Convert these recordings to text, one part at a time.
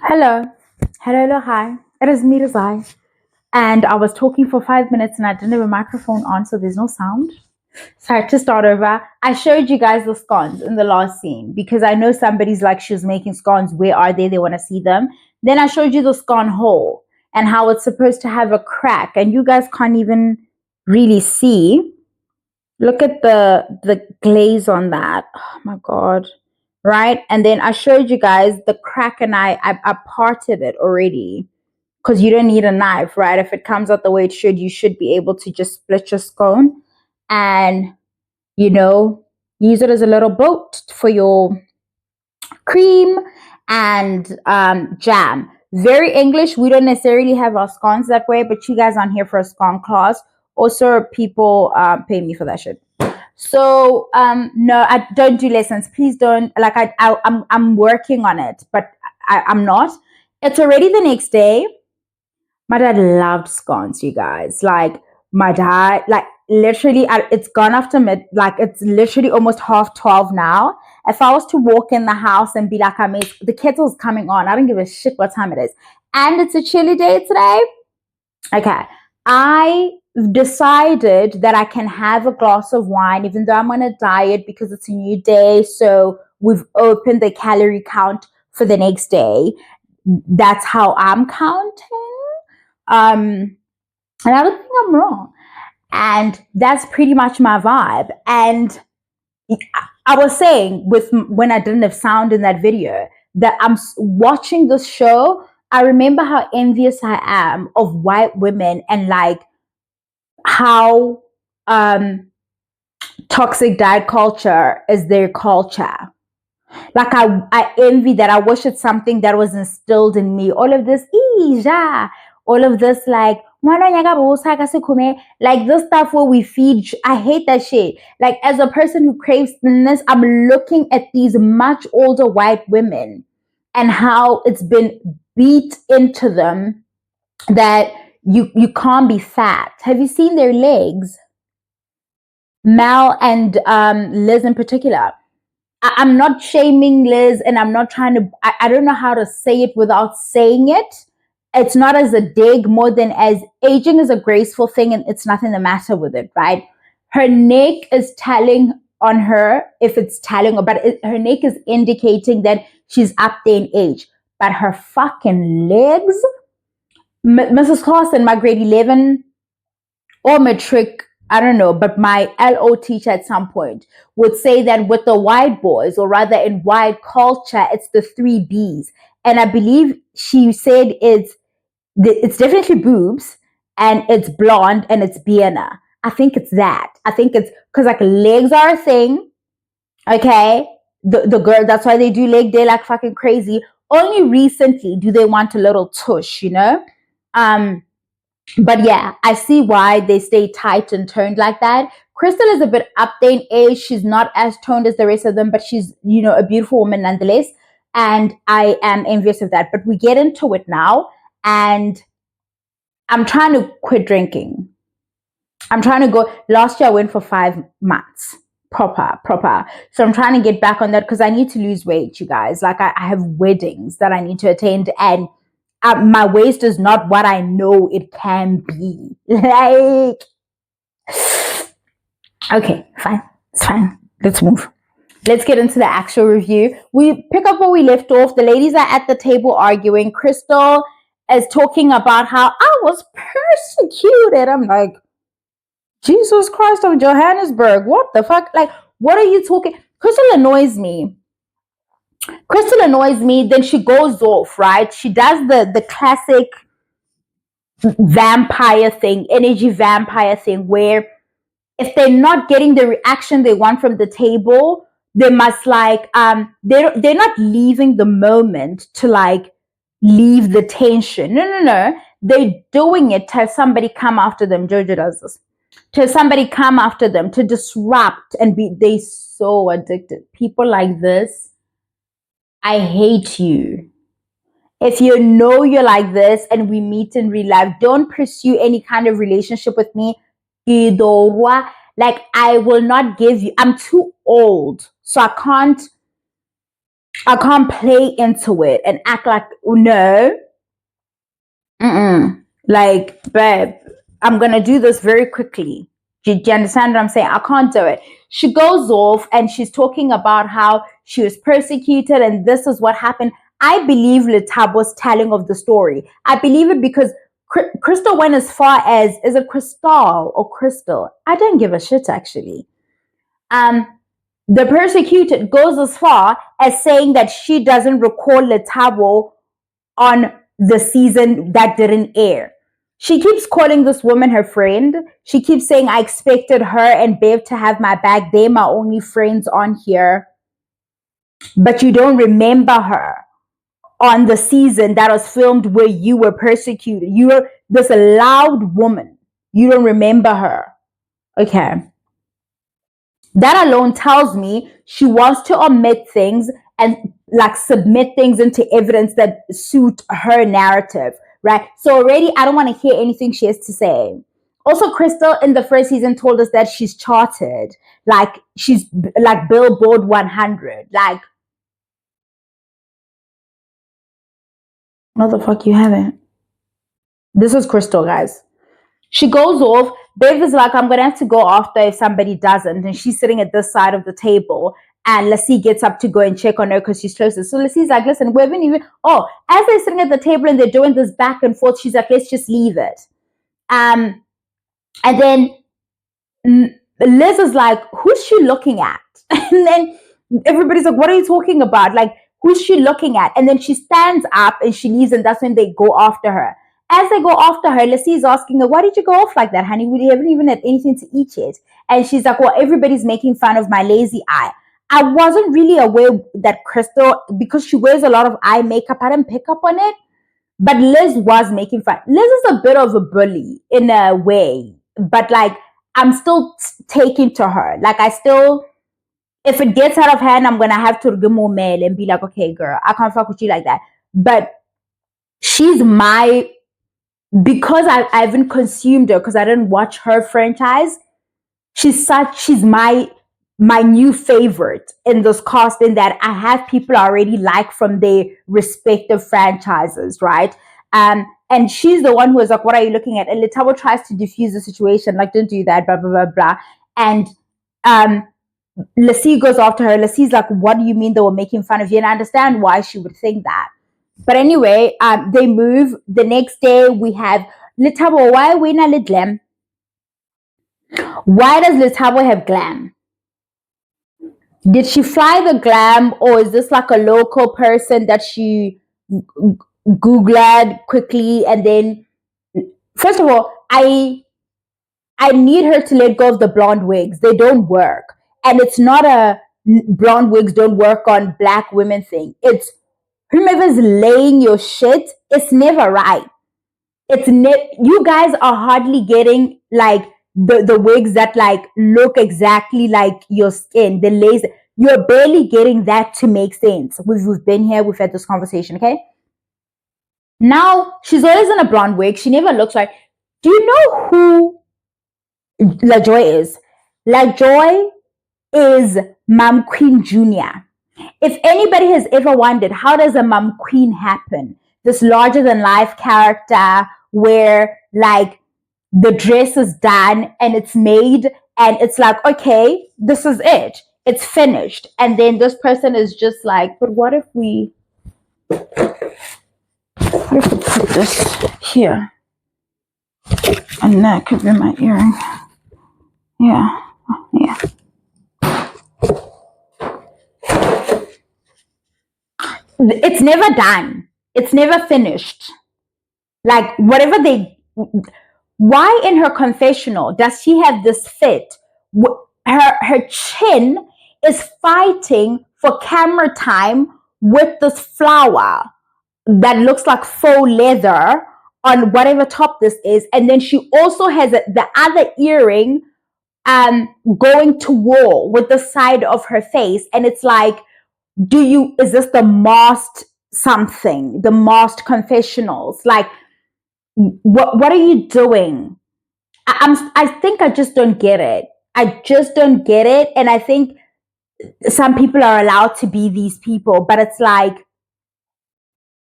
Hello. Hello, hi. It is me, Rizai. And I was talking for 5 minutes and I didn't have a microphone on, so there's no sound. So I had to start over. I showed you guys the scones in the last scene because I know somebody's like, she's making scones. Where are they? They want to see them. Then I showed you the scone hole and how it's supposed to have a crack, and you guys can't even really see. Look at the glaze on that. Oh my god. Right? And then I showed you guys the crack, and I parted it already because you don't need a knife, right? If it comes out the way it should, you should be able to just split your scone and, you know, use it as a little boat for your cream and jam. Very English. We don't necessarily have our scones that way, but you guys aren't here for a scone class. Also, people pay me for that shit. So no, I don't do lessons. Please don't. Like I'm working on it, but I'm not. It's already the next day. My dad loved scones, you guys. Like my dad, like literally, it's gone after mid. Like it's literally almost 12:30 now. If I was to walk in the house and be like, I made the kettle's coming on. I don't give a shit what time it is, and it's a chilly day today. Okay, I decided that I can have a glass of wine even though I'm on a diet because it's a new day. So we've opened the calorie count for the next day. That's how I'm counting. And I don't think I'm wrong. And that's pretty much my vibe. And I was saying with when I didn't have sound in that video that I'm watching this show. I remember how envious I am of white women and like how toxic diet culture is their culture. Like I envy that. I wish it's something that was instilled in me. All of this, all of this, like this stuff where we feed. I hate that shit. Like as a person who craves thinness, I'm looking at these much older white women and how it's been beat into them that you can't be fat. Have you seen their legs? Mel and Liz in particular. I'm not shaming Liz, and I'm not trying to. I don't know how to say it without saying it. It's not as a dig more than as aging is a graceful thing, and it's nothing the matter with it, right? Her neck is telling on her if it's telling, but her neck is indicating that she's up there in age. But her fucking legs, Mrs. Clausen, my grade 11 or matric, I don't know, but my LO teacher at some point would say that with the white boys, or rather in white culture, it's the three B's. And I believe she said it's definitely boobs and it's blonde and it's Biena. I think it's that. I think it's because like legs are a thing. Okay. The girl, that's why they do leg day like fucking crazy. Only recently do they want a little tush, you know? But yeah, I see why they stay tight and toned like that. Crystal is a bit up there in age. She's not as toned as the rest of them, but she's, a beautiful woman nonetheless. And I am envious of that. But we get into it now. And I'm trying to quit drinking. I'm trying to go. Last year I went for 5 months. Proper. So I'm trying to get back on that because I need to lose weight, you guys. Like I have weddings that I need to attend, and my waist is not what I know it can be. Like, okay, fine. It's fine. Let's move. Let's get into the actual review. We pick up where we left off. The ladies are at the table arguing. Crystal is talking about how I was persecuted. I'm like, Jesus Christ of Johannesburg. What the fuck? Like, what are you talking? Crystal annoys me. Then she goes off, right? She does the classic vampire thing, energy vampire thing, where if they're not getting the reaction they want from the table, they must like they're not leaving the moment to like leave the tension. No. They're doing it to have somebody come after them. Jojo does this. To have somebody come after them to disrupt and they so addicted. People like this, I hate you. If you know you're like this and we meet in real life, don't pursue any kind of relationship with me. Like, I will not give you, I'm too old. So I can't I can't play into it and act like no. Like, babe, I'm gonna do this very quickly. Do you understand what I'm saying? I can't do it. She goes off and she's talking about how she was persecuted and this is what happened. I believe Letabo's telling of the story. I believe it because Crystal went as far as, is it Crystal or Crystal? I don't give a shit actually. The persecuted goes as far as saying that she doesn't recall Letabo on the season that didn't air. She keeps calling this woman her friend. She keeps saying, I expected her and Bev to have my back. They're my only friends on here. But you don't remember her on the season that was filmed where you were persecuted. You were this loud woman. You don't remember her. Okay. That alone tells me she wants to omit things and like submit things into evidence that suit her narrative, right? So already I don't want to hear anything she has to say. Also, Crystal in the first season told us that she's charted, like she's like Billboard 100. Like, no, the fuck you haven't. This is Crystal, guys. She goes off. Bev is like, I'm going to have to go after if somebody doesn't. And she's sitting at this side of the table. And Lassie gets up to go and check on her because she's closest. So Lassie's like, listen, we haven't even... Oh, as they're sitting at the table and they're doing this back and forth, she's like, let's just leave it. And then Liz is like, who's she looking at? And then everybody's like, what are you talking about? Like, who's she looking at? And then she stands up and she leaves, and that's when they go after her. As they go after her, Lassie is asking her, why did you go off like that, honey? We haven't even had anything to eat yet. And she's like, well, everybody's making fun of my lazy eye. I wasn't really aware that Crystal, because she wears a lot of eye makeup, I didn't pick up on it. But Liz was making fun. Liz is a bit of a bully in a way. But like, I'm still taking to her. Like, I still... If it gets out of hand, I'm going to have to give more mail and be like, okay, girl, I can't fuck with you like that. But she's my... Because I haven't consumed her, because I didn't watch her franchise, she's my new favorite in this cast, in that I have people I already like from their respective franchises, right? And she's the one who is like, what are you looking at? And Letabo tries to diffuse the situation, like, don't do that, blah, blah, blah, blah. And Lassie goes after her. Lassie's like, what do you mean they were making fun of you? And I understand why she would think that. But anyway, they move. The next day, we have Letabo. Why are we not glam? Why does Letabo have glam? Did she fly the glam, or is this like a local person that she Googled quickly? And then, first of all, I need her to let go of the blonde wigs. They don't work. And it's not a blonde wigs don't work on black women thing. It's whomever's laying your shit, it's never right. You guys are hardly getting like the wigs that like look exactly like your skin. The lace, you're barely getting that to make sense. We've been here, we've had this conversation, okay? Now she's always in a blonde wig. She never looks like... Do you know who LaJoy is? LaJoy is Mom Queen Jr. If anybody has ever wondered, how does a Mom Queen happen? This larger than life character where like the dress is done and it's made and it's like, okay, this is it. It's finished. And then this person is just like, but what if we put this here? And that could be my earring. Yeah. Yeah. It's never done. It's never finished. Like, whatever they... Why in her confessional does she have this fit? Her chin is fighting for camera time with this flower that looks like faux leather on whatever top this is. And then she also has the other earring going to war with the side of her face. And it's like, is this the masked something? The masked confessionals? Like, what are you doing? I think I just don't get it. I just don't get it. And I think some people are allowed to be these people, but it's like,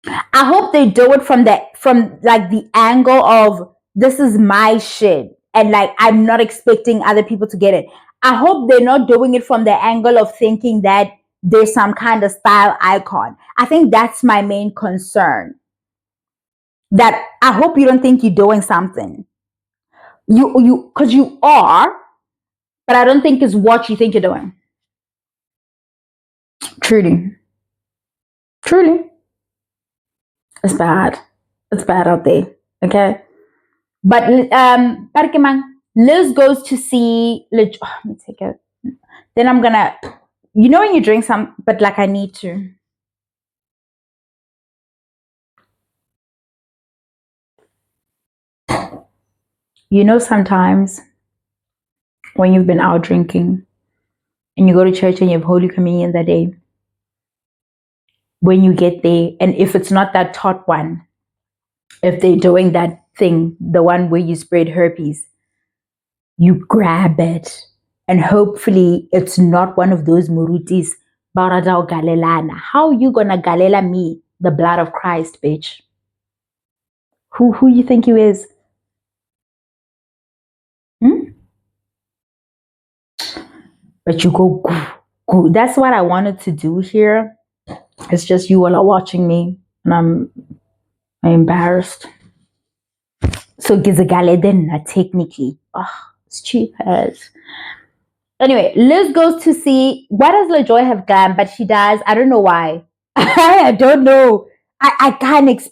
I hope they do it from like the angle of this is my shit and like I'm not expecting other people to get it. I hope they're not doing it from the angle of thinking that there's some kind of style icon. I think that's my main concern. That I hope you don't think you're doing something. You because you are, but I don't think it's what you think you're doing. Truly. Truly. It's bad. It's bad out there. Okay. But Liz goes to see. Let me take it. Then I'm gonna. You know when you drink some, but like I need to. You know sometimes when you've been out drinking and you go to church and you have Holy Communion that day. When you get there, and if it's not that taught one, if they're doing that thing, the one where you spread herpes, you grab it. And hopefully it's not one of those murutis. Baradao galelana. How you gonna galela me, the blood of Christ, bitch? Who you think you is? Hmm? But you go, that's what I wanted to do here. It's just you all are watching me, and I'm embarrassed. So gizagale then technically. Oh, it's cheap as. Anyway, Liz goes to see, why does LaJoy have glam? But she does. I don't know why. I don't know. I can't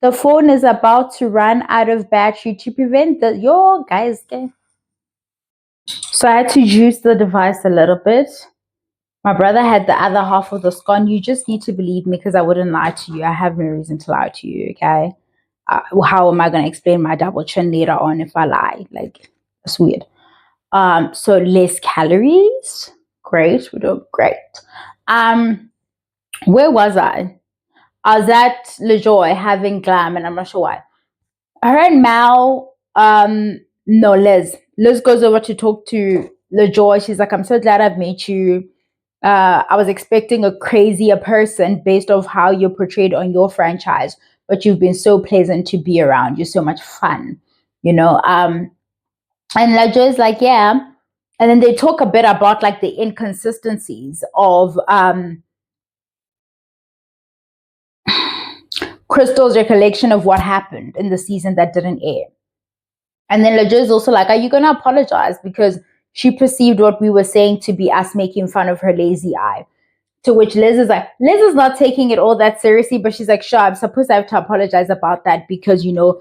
the phone is about to run out of battery to prevent the yo guys. Okay. So I had to juice the device a little bit. My brother had the other half of the scone. You just need to believe me because I wouldn't lie to you. I have no reason to lie to you. Okay. How am I going to explain my double chin later on if I lie? Like, it's weird. So less calories. Great. We're doing great. Where was I? I was at LaJoy having glam, and I'm not sure why. Her and Mal, no, Liz. Liz goes over to talk to LaJoy. She's like, I'm so glad I've met you. I was expecting a crazier person based off how you're portrayed on your franchise, but you've been so pleasant to be around. You're so much fun, you know. And LaJoy is like, yeah. And then they talk a bit about like the inconsistencies of Crystal's recollection of what happened in the season that didn't air. And then LaJoy is also like, are you going to apologize? Because she perceived what we were saying to be us making fun of her lazy eye. To which Liz is like, Liz is not taking it all that seriously, but she's like, sure, I'm supposed to have to apologize about that because, you know,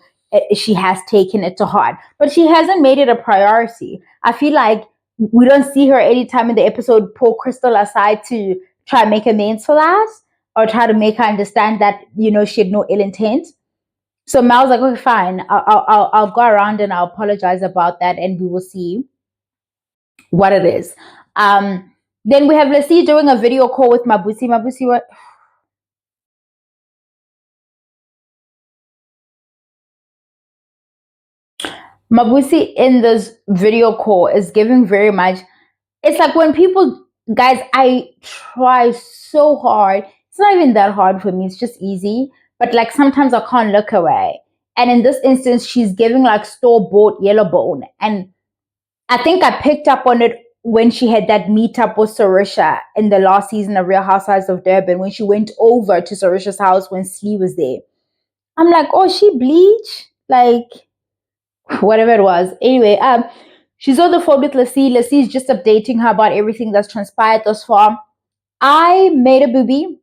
she has taken it to heart. But she hasn't made it a priority. I feel like we don't see her anytime in the episode pull Crystal aside to try and make amends for that or try to make her understand that, you know, she had no ill intent. So Mal's like, okay, fine. I'll go around and I'll apologize about that and we will see what it is. Then we have Leslie doing a video call with Mabusi. Mabusi, what? Mabusi in this video call is giving very much. It's like when people, guys, I try so hard. It's not even that hard for me. It's just easy. But like sometimes I can't look away. And in this instance, she's giving like store-bought yellow bone. And I think I picked up on it when she had that meetup with Sarisha in the last season of Real Housewives of Durban, when she went over to Sarisha's house when Slee was there. I'm like, oh, she bleach? Like, whatever it was. Anyway, she's on the phone with Lassie. Lassie's just updating her about everything that's transpired thus far. I made a booby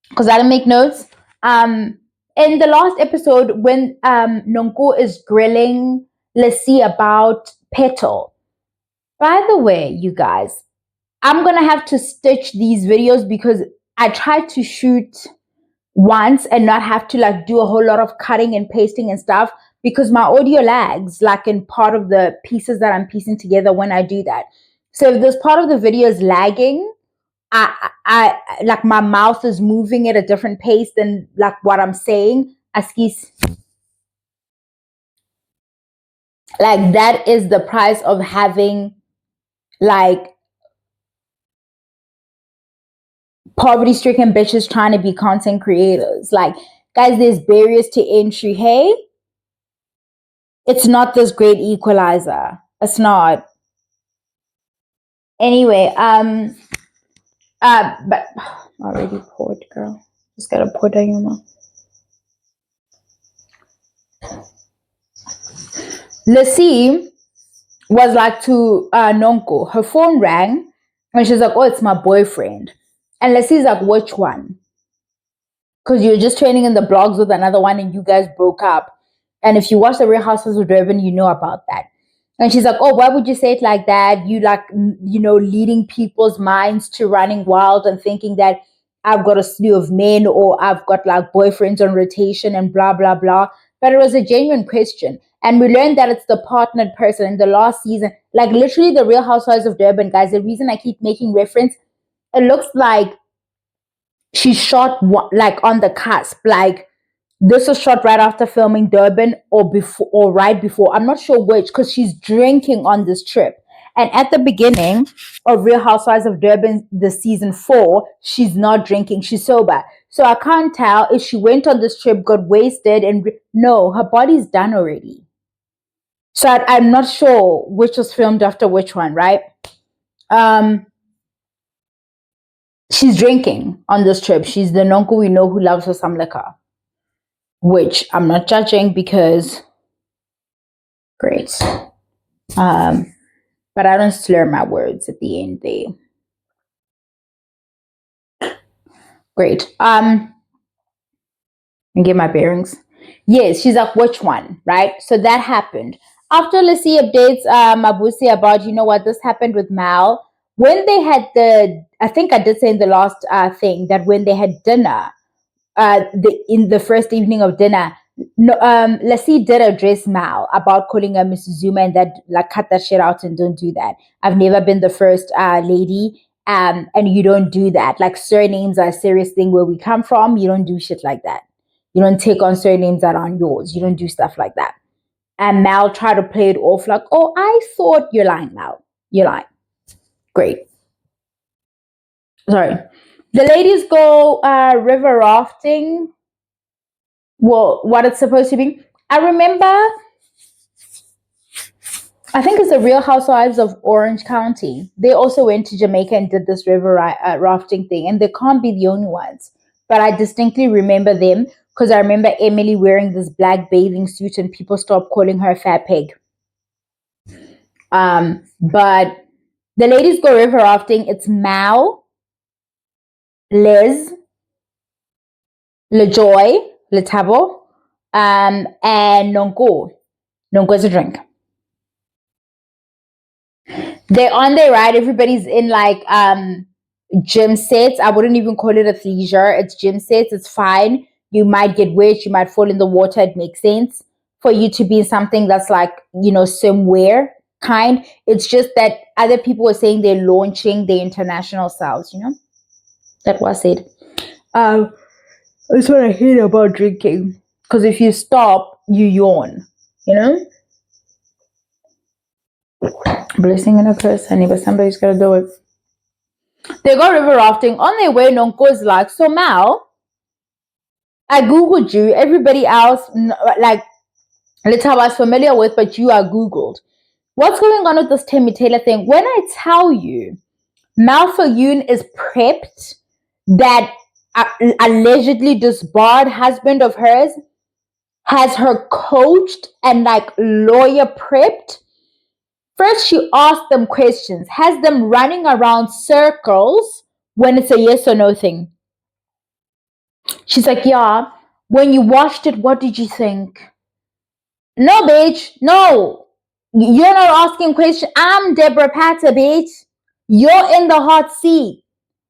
because I didn't make notes. In the last episode, when Nonko is grilling Lassie about Petal. By the way, you guys, I'm gonna have to stitch these videos because I tried to shoot once and not have to like do a whole lot of cutting and pasting and stuff because my audio lags like in part of the pieces that I'm piecing together when I do that. So if this part of the video is lagging, I like my mouth is moving at a different pace than like what I'm saying. Askis. Like that is the price of having like poverty-stricken bitches trying to be content creators. Like, guys, there's barriers to entry. Hey, it's not this great equalizer. It's not. Anyway, but already poured, girl. Just gotta pour down your mouth. Lassie was like to Nonko. Her phone rang and she's like, oh, it's my boyfriend. And Lassie's like, which one? Because you're just training in the blogs with another one and you guys broke up. And if you watch The Real Housewives of Durban, you know about that. And she's like, oh, why would you say it like that? You like, leading people's minds to running wild and thinking that I've got a slew of men or I've got like boyfriends on rotation and blah, blah, blah. But it was a genuine question. And we learned that it's the partnered person in the last season. Like literally The Real Housewives of Durban, guys, the reason I keep making reference, it looks like she shot like on the cusp. Like this was shot right after filming Durban or before or right before. I'm not sure which, because she's drinking on this trip. And at the beginning of Real Housewives of Durban, the season 4, she's not drinking, she's sober. So I can't tell if she went on this trip, got wasted, and no, her body's done already. So I'm not sure which was filmed after which one, right? She's drinking on this trip. She's the nonko we know who loves her some liquor, which I'm not judging because great. But I don't slur my words at the end there. Great. Let me get my bearings. Yes, she's like, which one, right? So that happened. After Lassie updates Mabusi about, you know what, this happened with Mal. When they had I think I did say in the last thing that when they had dinner, in the first evening of dinner, Lassie did address Mal about calling her Mrs. Zuma and that, like, cut that shit out and don't do that. I've never been the first lady, and you don't do that. Like, surnames are a serious thing where we come from. You don't do shit like that. You don't take on surnames that aren't yours. You don't do stuff like that. And Mal tried to play it off like, oh, I thought you're lying, Mal. You're lying. Great. Sorry. The ladies go river rafting. Well, what it's supposed to be. I remember, I think it's the Real Housewives of Orange County. They also went to Jamaica and did this river rafting thing. And they can't be the only ones. But I distinctly remember them because I remember Emily wearing this black bathing suit and people stopped calling her a fat pig. But the ladies go river rafting. It's Mal, Liz, LaJoy, Letabo, and Nonko. Nonko is a drink. They're on their ride. Everybody's in like gym sets. I wouldn't even call it athleisure. It's gym sets. It's fine. You might get wet. You might fall in the water. It makes sense for you to be in something that's like, swimwear kind. It's just that other people were saying they're launching their international styles, That was it. That's what I hate about drinking. Because if you stop, you yawn, Blessing and a curse, honey, but somebody's got to do it. They go river rafting. On their way, Nonko is like, so Mal, I Googled you. Everybody else, like, let's have us familiar with, but you are Googled. What's going on with this Timmy Taylor thing? When I tell you, Mal Fayoun is prepped that allegedly disbarred husband of hers has her coached and like lawyer prepped. First, she asked them questions, has them running around circles when it's a yes or no thing. She's like, yeah, when you watched it, what did you think? No, bitch, no. You're not asking questions. I'm Deborah Patter, bitch. You're in the hot seat.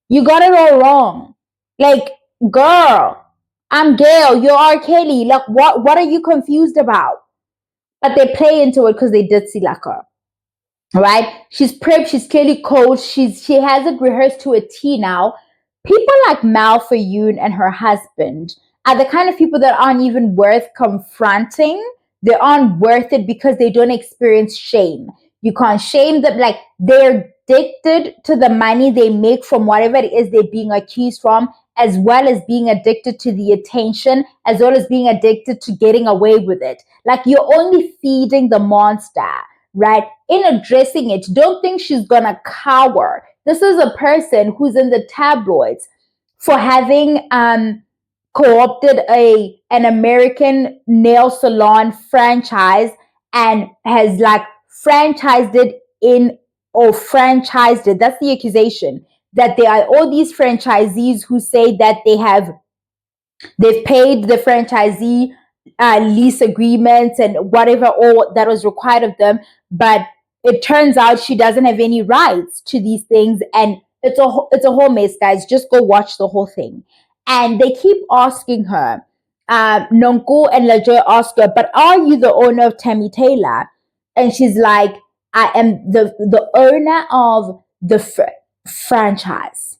You got it all wrong. Like, girl, I'm Gail. You're R. Kelly. Like, what are you confused about? But they play into it because they did see like her. Right? She's prepped. She's clearly coached. She has it rehearsed to a T now. People like Mal Fayoun and her husband are the kind of people that aren't even worth confronting. They aren't worth it because they don't experience shame. You can't shame them. Like, they're addicted to the money they make from whatever it is they're being accused from, as well as being addicted to the attention, as well as being addicted to getting away with it. Like, you're only feeding the monster, right? In addressing it, don't think she's gonna cower. This is a person who's in the tabloids for having co-opted an American nail salon franchise and has like franchised it in or franchised it. That's the accusation, that there are all these franchisees who say that they've paid the franchisee lease agreements and whatever all that was required of them, but it turns out she doesn't have any rights to these things, and it's a whole mess, guys. Just go watch the whole thing. And they keep asking her, Nonko and LaJoy ask her, but are you the owner of Tammy Taylor? And she's like, I am the owner of the franchise.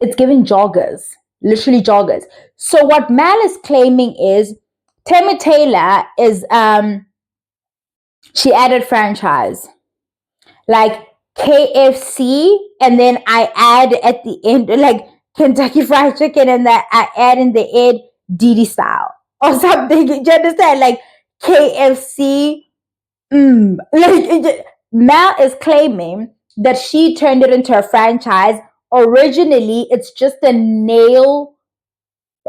It's giving joggers, literally joggers. So what Mal is claiming is Tammy Taylor is she added franchise like KFC, and then I add at the end like Kentucky Fried Chicken, and that I add in the end Didi style or something. You understand? Like KFC. Mal is claiming that she turned it into a franchise. Originally, it's just a nail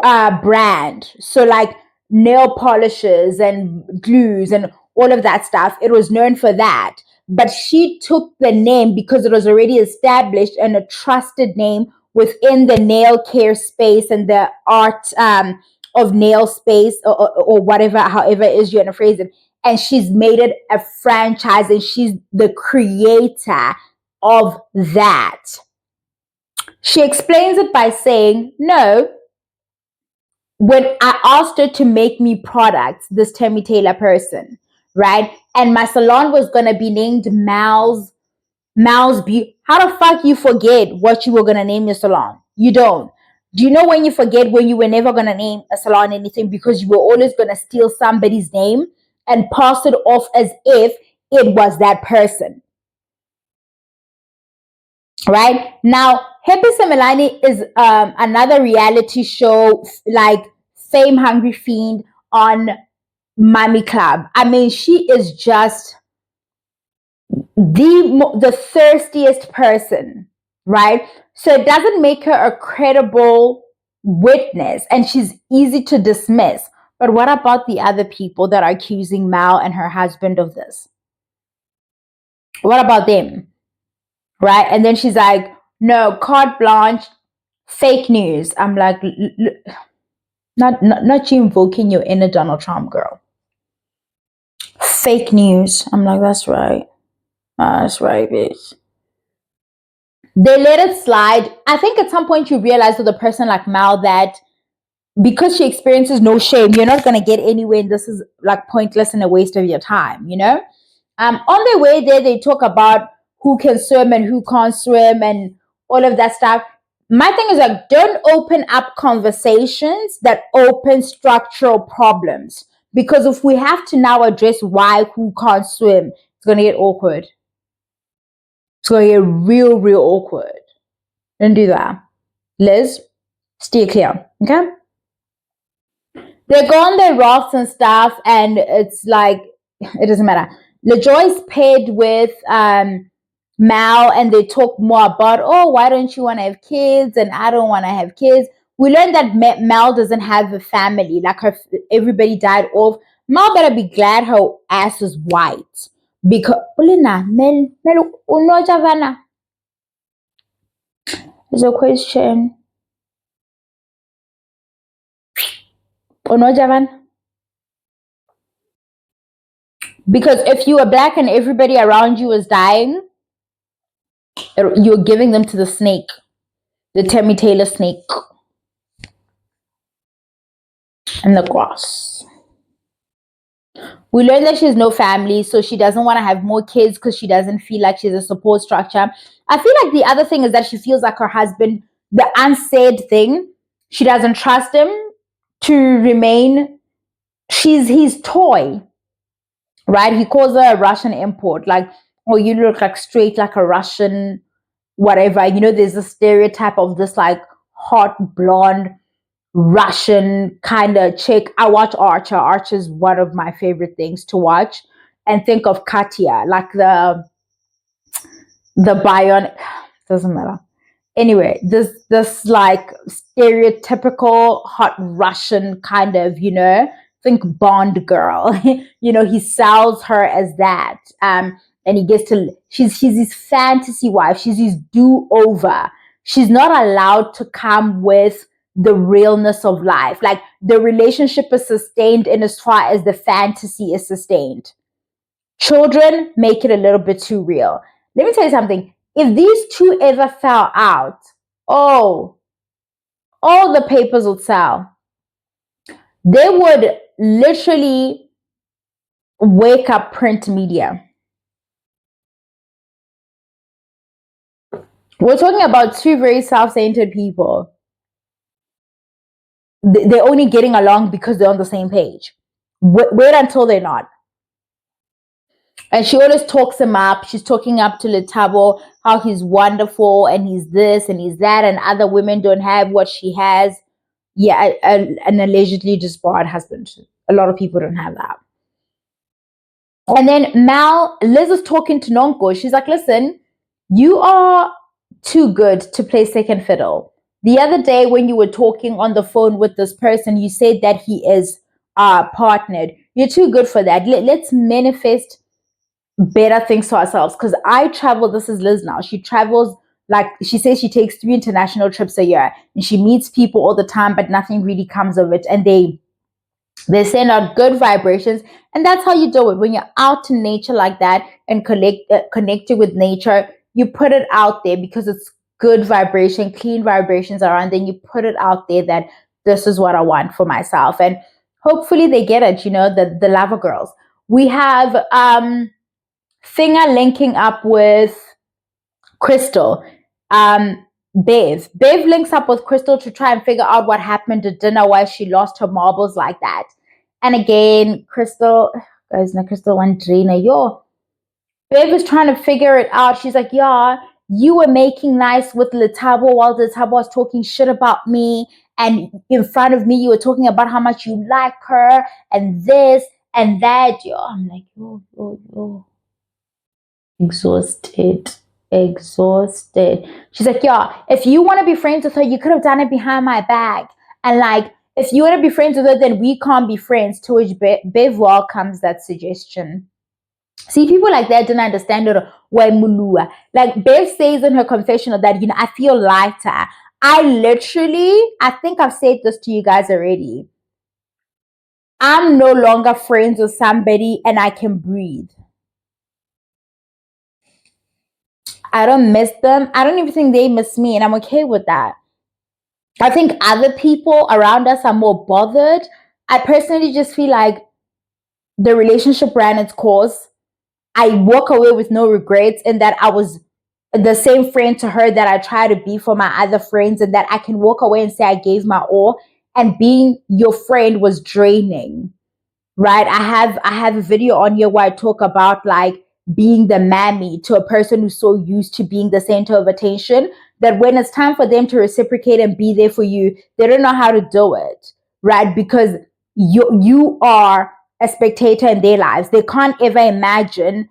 brand. So like nail polishes and glues and all of that stuff. It was known for that. But she took the name because it was already established and a trusted name within the nail care space and the art of nail space, or whatever, however it is you want to phrase it. And she's made it a franchise, and she's the creator of that. She explains it by saying, no, when I asked her to make me products, this Tammy Taylor person, right? And my salon was going to be named Mal's Beauty. How the fuck you forget what you were going to name your salon? You don't. Do you know when you forget when you were never going to name a salon anything because you were always going to steal somebody's name and pass it off as if it was that person? Right? Now, Happy Semelani is another reality show like Fame Hungry Fiend on Mommy Club. I mean, she is just the thirstiest person, right? So it doesn't make her a credible witness, and she's easy to dismiss. But what about the other people that are accusing Mal and her husband of this? What about them? Right? And then she's like, no, carte blanche, fake news. I'm like, not you invoking your inner Donald Trump, girl. Fake news. I'm like, that's right. That's right, bitch. They let it slide. I think at some point you realize with a person like Mal that because she experiences no shame, you're not going to get anywhere, and this is like pointless and a waste of your time, you know? On their way there, they talk about who can swim and who can't swim and all of that stuff. My thing is like, don't open up conversations that open structural problems. Because if we have to now address why who can't swim, it's going to get awkward. It's going to get real, real awkward. Don't do that. Liz, steer clear, okay? They go on their rafts and stuff, and it's like, it doesn't matter. LaJoy's paired with Mal, and they talk more about, oh, why don't you want to have kids? And I don't want to have kids. We learned that Mal doesn't have a family. Like everybody died off. Mal better be glad her ass is white. Because, there's a question. Because if you were black and everybody around you was dying, you're giving them to the snake, the Tammy Taylor snake, and the grass. We learned that she has no family, so she doesn't want to have more kids because she doesn't feel like she's a support structure. I feel like the other thing is that she feels like her husband, the unsaid thing, she doesn't trust him to remain. She's his toy, right? He calls her a Russian import. Like, or you look like straight like a Russian, whatever. You know, there's a stereotype of this like hot blonde Russian kind of chick. I watch Archer. Archer is one of my favorite things to watch. And think of Katya, like the bionic, doesn't matter. Anyway, this like stereotypical hot Russian kind of, think Bond girl. He sells her as that. And he gets to she's his fantasy wife, she's his do-over. She's not allowed to come with the realness of life. Like the relationship is sustained in as far as the fantasy is sustained. Children make it a little bit too real. Let me tell you something. If these two ever fell out, oh, all the papers would sell. They would literally wake up print media. We're talking about two very self-centered people. They're only getting along because they're on the same page. Wait until they're not. And she always talks him up. She's talking up to Letabo, how he's wonderful and he's this and he's that, and other women don't have what she has. Yeah, an allegedly disbarred husband. A lot of people don't have that. And then Liz is talking to Nonko. She's like, listen, you are too good to play second fiddle. The other day when you were talking on the phone with this person, you said that he is partnered. You're too good for that. Let's manifest better things to ourselves. Because I travel, this is Liz now. She travels, like she says she takes 3 international trips a year and she meets people all the time, but nothing really comes of it. And they send out good vibrations. And that's how you do it. When you're out in nature like that and connected with nature, you put it out there because it's good vibration, clean vibrations around. Then you put it out there that this is what I want for myself. And hopefully they get it, the Lava Girls. We have Finger linking up with Crystal. Bev links up with Crystal to try and figure out what happened at dinner, why she lost her marbles like that. And again, Crystal, guys, na Crystal one trainer, yo. Bev is trying to figure it out. She's like, yeah, you were making nice with Letabo while Letabo was talking shit about me. And in front of me, you were talking about how much you like her and this and that. Yo, I'm like, yo. Exhausted. She's like, yeah, if you want to be friends with her, you could have done it behind my back. And like, if you want to be friends with her, then we can't be friends. To which Bev welcomes that suggestion. See, people like that didn't understand it. Like Bev says in her confessional that, I feel lighter. I think I've said this to you guys already. I'm no longer friends with somebody and I can breathe. I don't miss them. I don't even think they miss me, and I'm okay with that. I think other people around us are more bothered. I personally just feel like the relationship ran its course. I walk away with no regrets, and that I was the same friend to her that I try to be for my other friends, and that I can walk away and say I gave my all. And being your friend was draining, right? I have a video on here where I talk about like being the mammy to a person who's so used to being the center of attention that when it's time for them to reciprocate and be there for you, they don't know how to do it, right? Because you are a spectator in their lives. They can't ever imagine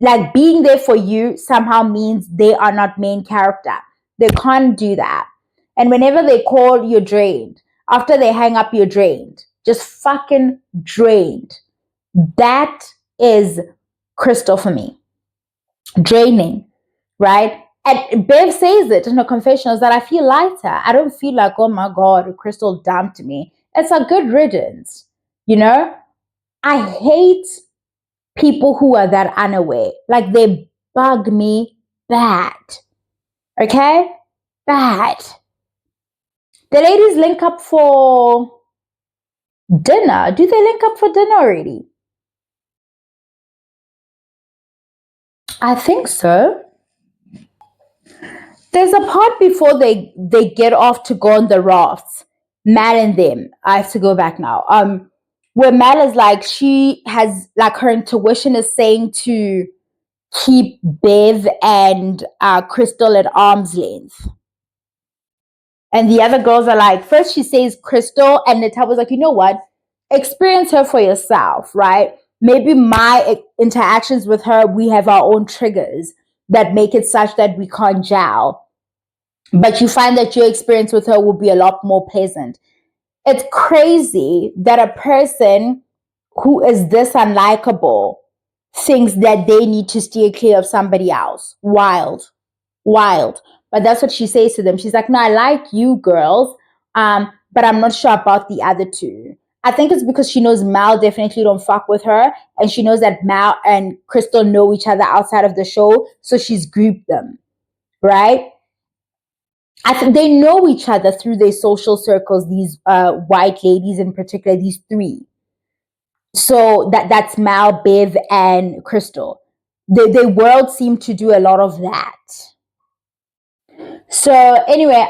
like being there for you somehow means they are not main character. They can't do that. And whenever they call, you're drained. After they hang up, you're drained. Just fucking drained. That is Crystal for me. Draining, right? And Bev says it in her confessionals that I feel lighter. I don't feel like, oh my God, Crystal dumped me. It's a good riddance, I hate people who are that unaware. Like they bug me bad. Okay? Bad. The ladies link up for dinner. Do they link up for dinner already? I think so. There's a part before they get off to go on the rafts. Mal and them. I have to go back now. Where Mal is like, she has like her intuition is saying to keep Bev and Crystal at arm's length. And the other girls are like, first she says Crystal, and Natal was like, you know what? Experience her for yourself, right? Maybe my interactions with her, we have our own triggers that make it such that we can't gel. But you find that your experience with her will be a lot more pleasant. It's crazy that a person who is this unlikable thinks that they need to steer clear of somebody else. Wild, wild. But that's what she says to them. She's like, no, I like you girls, but I'm not sure about the other two. I think it's because she knows Mal definitely don't fuck with her, and she knows that Mal and Crystal know each other outside of the show, so she's grouped them, right? I think they know each other through their social circles, these white ladies in particular, these three. So that's Mal, Bev, and Crystal. The world seem to do a lot of that. So anyway,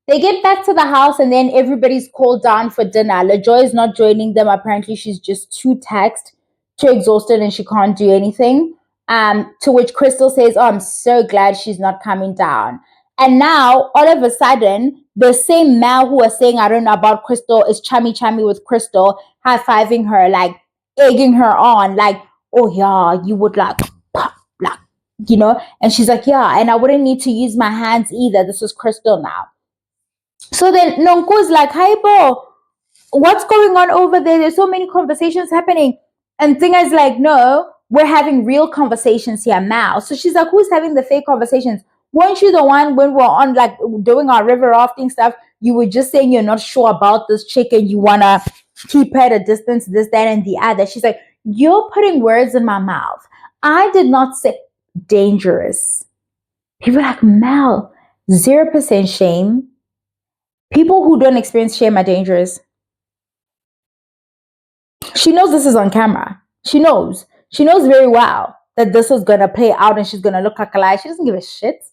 they get back to the house and then everybody's called down for dinner. LaJoy is not joining them. Apparently, she's just too taxed, too exhausted, and she can't do anything. To which Crystal says, "Oh, I'm so glad she's not coming down." And now, all of a sudden, the same Mal who was saying, "I don't know about Crystal," is chummy with Crystal, high fiving her, like egging her on, like, "Oh yeah, you would like." Like, and she's like, yeah, and I wouldn't need to use my hands either. This is Crystal now. So then Nonko's like, hi, Bo, what's going on over there? There's so many conversations happening. And Tinga's like, no, we're having real conversations here now. So she's like, who's having the fake conversations? Weren't you the one when we're on like doing our river rafting stuff? You were just saying you're not sure about this chick and you want to keep her at a distance, this, that, and the other. She's like, you're putting words in my mouth. I did not say dangerous. People are like, Mel, 0% shame. People who don't experience shame are dangerous. She knows this is on camera. She knows. She knows very well that this is going to play out and she's going to look like a lie. She doesn't give a shit.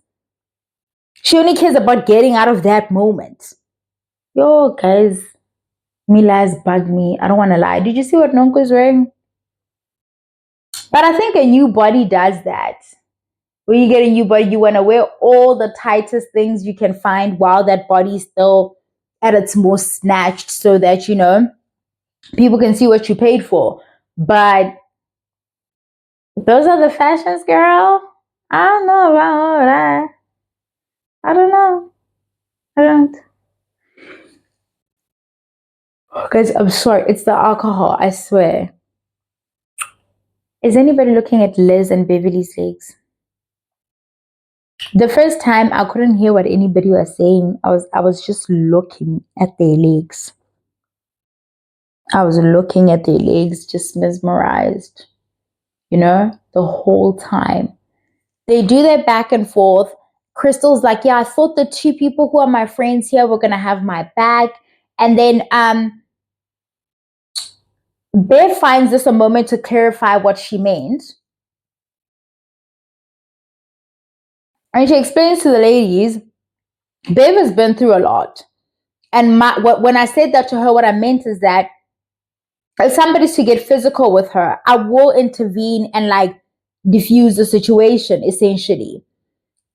She only cares about getting out of that moment. Yo, guys, Mila's bugged me. I don't want to lie. Did you see what Nonko is wearing? But I think a new body does that. When you get a new body, you want to wear all the tightest things you can find while that body is still at its most snatched so that, people can see what you paid for. But those are the fashions, girl. I don't know about all that. I don't know. I don't. Guys, I'm sorry. It's the alcohol, I swear. Is anybody looking at Liz and Beverly's legs? The first time I couldn't hear what anybody was saying. I was just looking at their legs. I was looking at their legs, just mesmerized, the whole time. They do that back and forth. Crystal's like, yeah, I thought the two people who are my friends here were going to have my back. And then Bev finds this a moment to clarify what she meant. And she explains to the ladies, Bev has been through a lot. And when I said that to her, what I meant is that if somebody's to get physical with her, I will intervene and like diffuse the situation, essentially.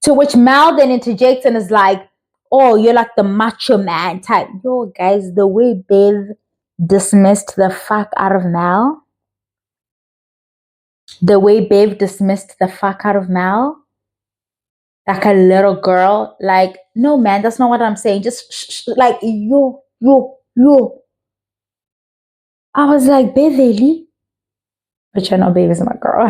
To which Mal then interjects and is like, oh, you're like the macho man type. Yo, guys, the way Bev dismissed the fuck out of Mal, like a little girl, like, no, man, that's not what I'm saying. Just like, yo. I was like, Beverly, but you know, Bev is my girl.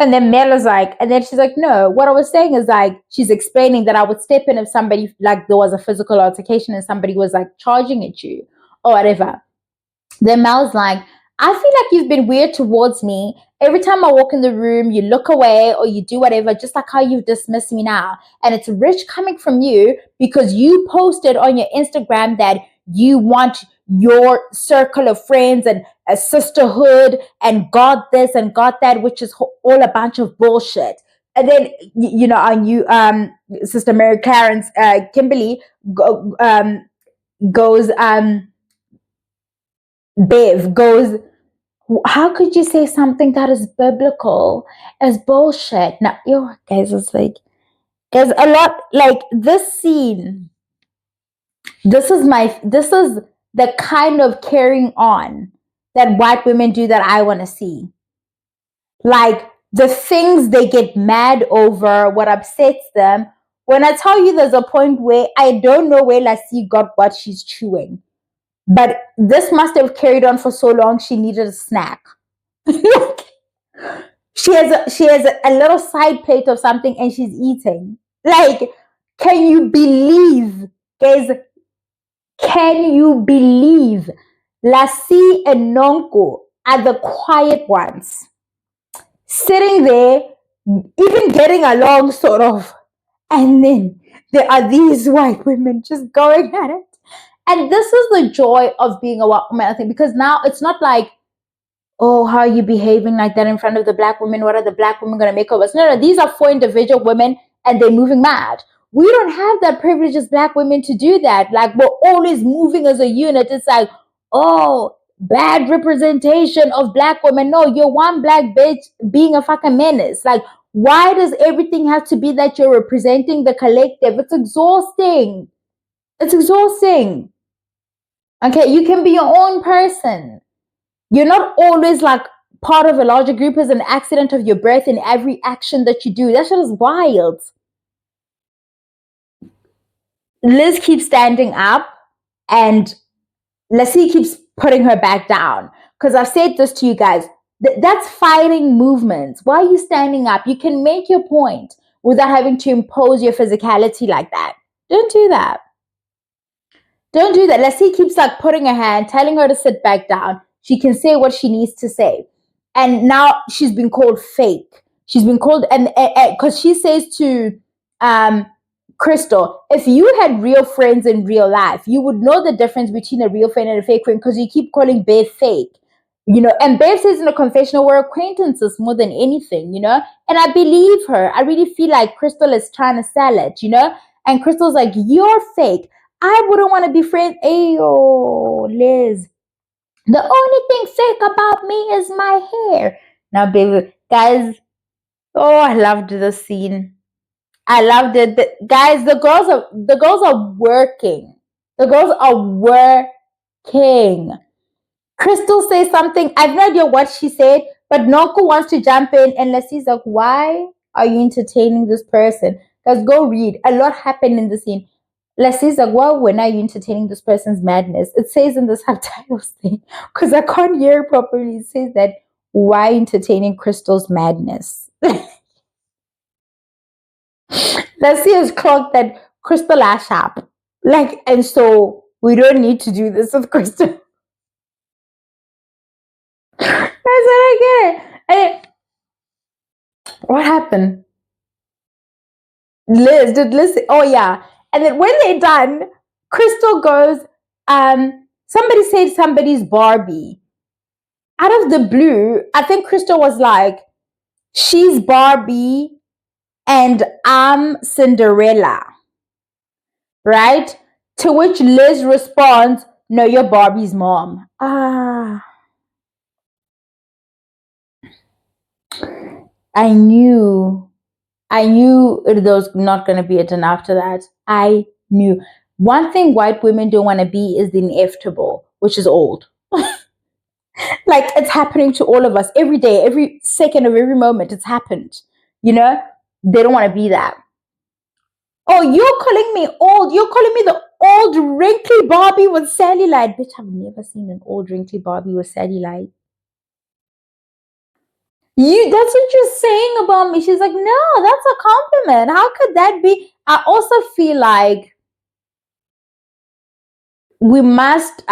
And then Mel is like, and then she's like, no, what I was saying is like, she's explaining that I would step in if somebody, like there was a physical altercation and somebody was like charging at you or whatever. Then Mel's like, I feel like you've been weird towards me. Every time I walk in the room, you look away or you do whatever, just like how you've dismissed me now. And it's rich coming from you because you posted on your Instagram that you want your circle of friends and a sisterhood and got this and got that, which is all a bunch of bullshit. And then, Sister Mary Clarence, Kimberly goes, Bev goes, How could you say something that is biblical as bullshit? Now, yo, guys, it's like, there's a lot, like, this scene, this is the kind of carrying on that white women do that I want to see. Like, the things they get mad over, what upsets them. When I tell you, there's a point where I don't know where Lassie got what she's chewing, but this must have carried on for so long she needed a snack. She has a little side plate of something and she's eating. Like, can you believe, guys? Can you believe Lassie and Nonko are the quiet ones, sitting there, even getting along, sort of, and then there are these white women just going at it. And this is the joy of being a white woman, I think, because now it's not like, oh, how are you behaving like that in front of the black women? What are the black women going to make of us? No, these are 4 individual women and they're moving mad. We don't have that privilege as black women to do that. Like, we're always moving as a unit. It's like, oh, bad representation of black women. No, you're one black bitch being a fucking menace. Like, why does everything have to be that you're representing the collective? It's exhausting. It's exhausting. Okay, you can be your own person. You're not always like part of a larger group as an accident of your birth in every action that you do. That shit is wild. Liz keeps standing up and Lassie keeps putting her back down. Because I've said this to you guys. That's fighting movements. Why are you standing up? You can make your point without having to impose your physicality like that. Don't do that. Don't do that. Lassie keeps like putting her hand, telling her to sit back down. She can say what she needs to say. And now she's been called fake. She's been called, and because she says to Crystal, if you had real friends in real life, you would know the difference between a real friend and a fake friend, because you keep calling Bev fake. You know, and Bev says in a confessional, we're acquaintances more than anything, you know? And I believe her. I really feel like Crystal is trying to sell it, you know? And Crystal's like, you're fake. I wouldn't want to be friends. Ayo, Liz. The only thing fake about me is my hair. Now, baby, guys, oh, I loved this scene. I loved it. Guys, the girls are working. The girls are working. Crystal says something. I have no idea what she said, but Noko wants to jump in, and Leslie's like, why are you entertaining this person? Guys, go read. A lot happened in the scene. Leslie's like, well, when are you entertaining this person's madness? It says in the subtitles thing, because I can't hear it properly. It says that, why entertaining Crystal's madness? Leslie has clocked that Crystal ash up. Like, and so we don't need to do this with Crystal. I said, I get it. And what happened? Did Liz say, oh yeah. And then when they're done, Crystal goes, somebody said somebody's Barbie. Out of the blue, I think Crystal was like, she's Barbie and I'm Cinderella. Right? To which Liz responds, no, you're Barbie's mom. I knew it was not going to be it. And after that, I knew. One thing white women don't want to be is the inevitable, which is old. Like, it's happening to all of us every day, every second of every moment. It's happened. You know, they don't want to be that. Oh, you're calling me old. You're calling me the old wrinkly Barbie with cellulite. Bitch, I've never seen an old wrinkly Barbie with cellulite. That's what you're saying about me. She's like, no, that's a compliment. How could that be? I also feel like we must,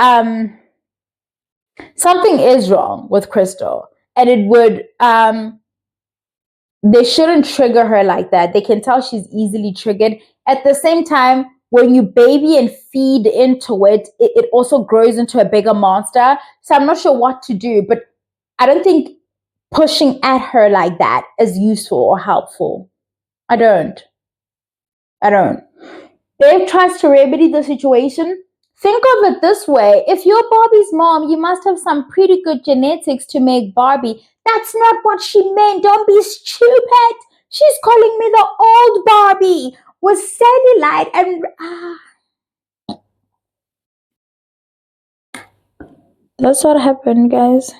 something is wrong with Crystal, and it would, they shouldn't trigger her like that. They can tell she's easily triggered. At the same time, when you baby and feed into it, it also grows into a bigger monster. So I'm not sure what to do, but I don't think pushing at her like that is useful or helpful. I don't. Dave tries to remedy the situation, Think of it this way. If you're Barbie's mom, you must have some pretty good genetics to make Barbie. That's not what she meant. Don't be stupid. She's calling me the old Barbie with cellulite and... That's what happened, guys.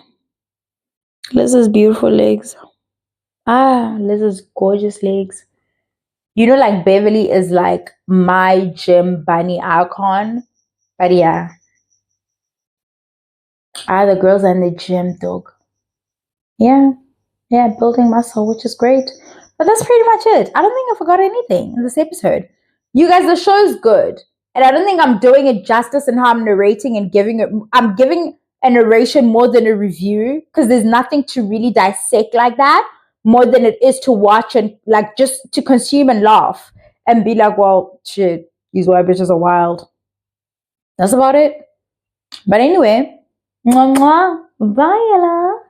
Liz's beautiful legs. Liz's gorgeous legs. You know, like Beverly is like my gym bunny icon. But yeah. The girls are in the gym, dog. Yeah. Yeah, building muscle, which is great. But that's pretty much it. I don't think I forgot anything in this episode. You guys, the show is good. And I don't think I'm doing it justice in how I'm narrating and giving it. I'm giving a narration more than a review because there's nothing to really dissect like that more than it is to watch and like just to consume and laugh and be like, well, shit, these white bitches are wild. That's about it. But anyway, mwah, mwah. Bye, Ella.